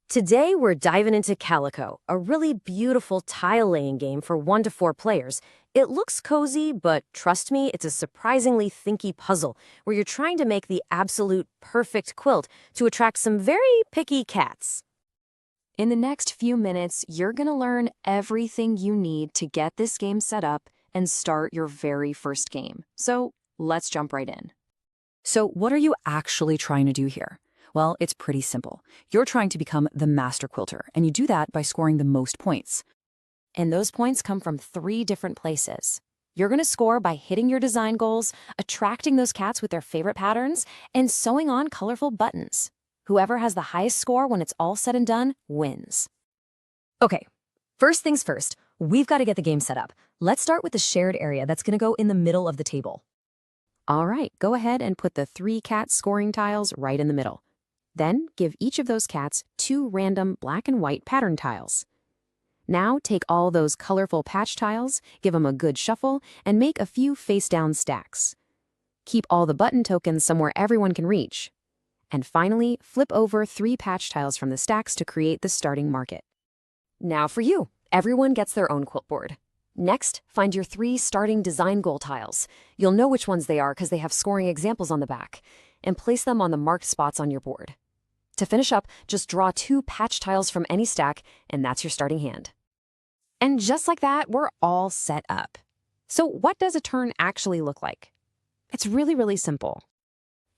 Today, we're diving into Calico, a really beautiful tile-laying game for 1 to 4 players. It looks cozy, but trust me, it's a surprisingly thinky puzzle where you're trying to make the absolute perfect quilt to attract some very picky cats. In the next few minutes, you're going to learn everything you need to get this game set up and start your very first game. So let's jump right in. So what are you actually trying to do here? Well, it's pretty simple. You're trying to become the master quilter, and you do that by scoring the most points. And those points come from 3 different places. You're going to score by hitting your design goals, attracting those cats with their favorite patterns, and sewing on colorful buttons. Whoever has the highest score when it's all said and done wins. Okay, first things first, we've got to get the game set up. Let's start with the shared area that's going to go in the middle of the table. All right, go ahead and put the 3 cat scoring tiles right in the middle. Then give each of those cats 2 random black and white pattern tiles. Now take all those colorful patch tiles, give them a good shuffle, and make a few face-down stacks. Keep all the button tokens somewhere everyone can reach. And finally, flip over 3 patch tiles from the stacks to create the starting market. Now for you. Everyone gets their own quilt board. Next, find your 3 starting design goal tiles. You'll know which ones they are because they have scoring examples on the back. And place them on the marked spots on your board. To finish up, just draw 2 patch tiles from any stack, and that's your starting hand. And just like that, we're all set up. So what does a turn actually look like? It's really simple.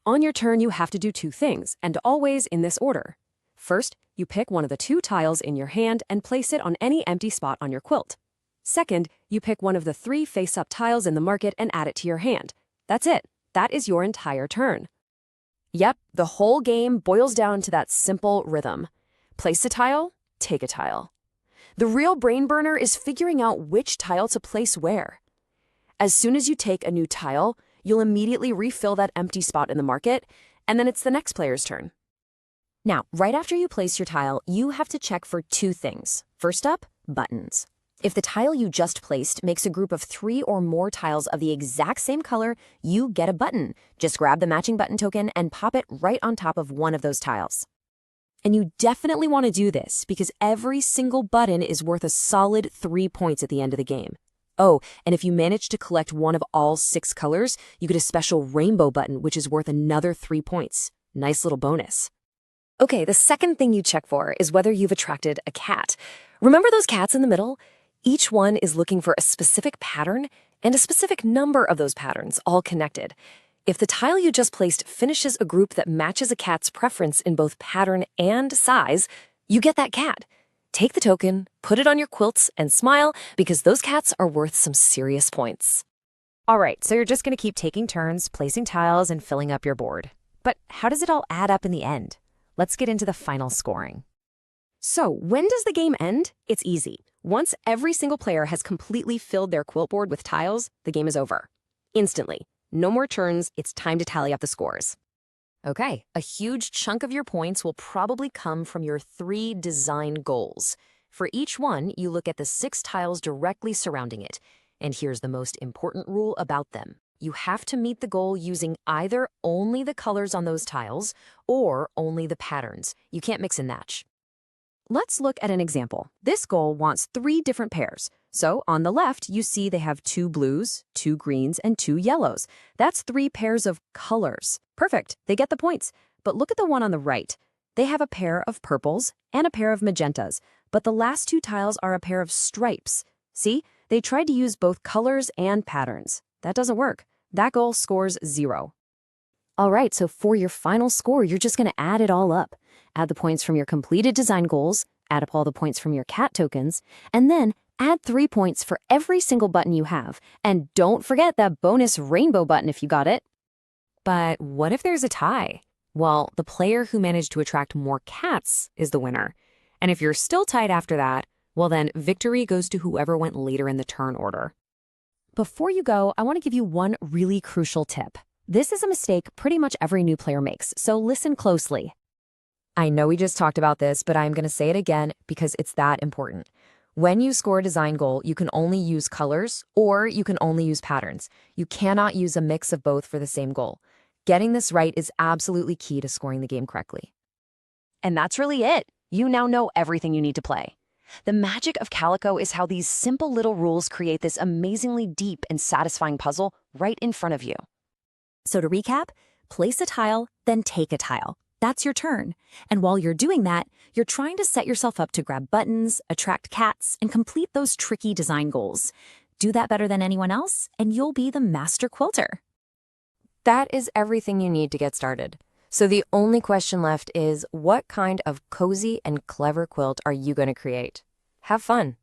On your turn, you have to do 2 things, and always in this order. First, you pick one of the 2 tiles in your hand and place it on any empty spot on your quilt. Second, you pick one of the 3 face-up tiles in the market and add it to your hand. That's it. That is your entire turn. Yep, the whole game boils down to that simple rhythm. Place a tile, take a tile. The real brain burner is figuring out which tile to place where. As soon as you take a new tile, you'll immediately refill that empty spot in the market, and then it's the next player's turn. Now, right after you place your tile, you have to check for 2 things. First up, buttons. If the tile you just placed makes a group of 3 or more tiles of the exact same color, you get a button. Just grab the matching button token and pop it right on top of one of those tiles. And you definitely want to do this because every single button is worth a solid 3 points at the end of the game. Oh, and if you manage to collect one of all 6 colors, you get a special rainbow button, which is worth another 3 points. Nice little bonus. Okay, the second thing you check for is whether you've attracted a cat. Remember those cats in the middle? Each one is looking for a specific pattern and a specific number of those patterns, all connected. If the tile you just placed finishes a group that matches a cat's preference in both pattern and size, you get that cat. Take the token, put it on your quilts, and smile because those cats are worth some serious points. All right, so you're just going to keep taking turns, placing tiles, and filling up your board. But how does it all add up in the end? Let's get into the final scoring. So, when does the game end? It's easy. Once every single player has completely filled their quilt board with tiles, the game is over. Instantly. No more turns, it's time to tally up the scores. Okay, a huge chunk of your points will probably come from your 3 design goals. For each one, you look at the 6 tiles directly surrounding it. And here's the most important rule about them. You have to meet the goal using either only the colors on those tiles or only the patterns. You can't mix and match. Let's look at an example. This goal wants 3 different pairs. So on the left, you see they have 2 blues, 2 greens, and 2 yellows. That's 3 pairs of colors. Perfect, they get the points. But look at the one on the right. They have a pair of purples and a pair of magentas, but the last 2 tiles are a pair of stripes. See, they tried to use both colors and patterns. That doesn't work. That goal scores 0. All right, so for your final score, you're just going to add it all up. Add the points from your completed design goals, add up all the points from your cat tokens, and then add 3 points for every single button you have. And don't forget that bonus rainbow button if you got it. But what if there's a tie? Well, the player who managed to attract more cats is the winner. And if you're still tied after that, well then victory goes to whoever went later in the turn order. Before you go, I want to give you one really crucial tip. This is a mistake pretty much every new player makes, so listen closely. I know we just talked about this, but I'm going to say it again because it's that important. When you score a design goal, you can only use colors or you can only use patterns. You cannot use a mix of both for the same goal. Getting this right is absolutely key to scoring the game correctly. And that's really it. You now know everything you need to play. The magic of Calico is how these simple little rules create this amazingly deep and satisfying puzzle right in front of you. So to recap, place a tile, then take a tile. That's your turn. And while you're doing that, you're trying to set yourself up to grab buttons, attract cats, and complete those tricky design goals. Do that better than anyone else, and you'll be the master quilter. That is everything you need to get started. So the only question left is, what kind of cozy and clever quilt are you going to create? Have fun.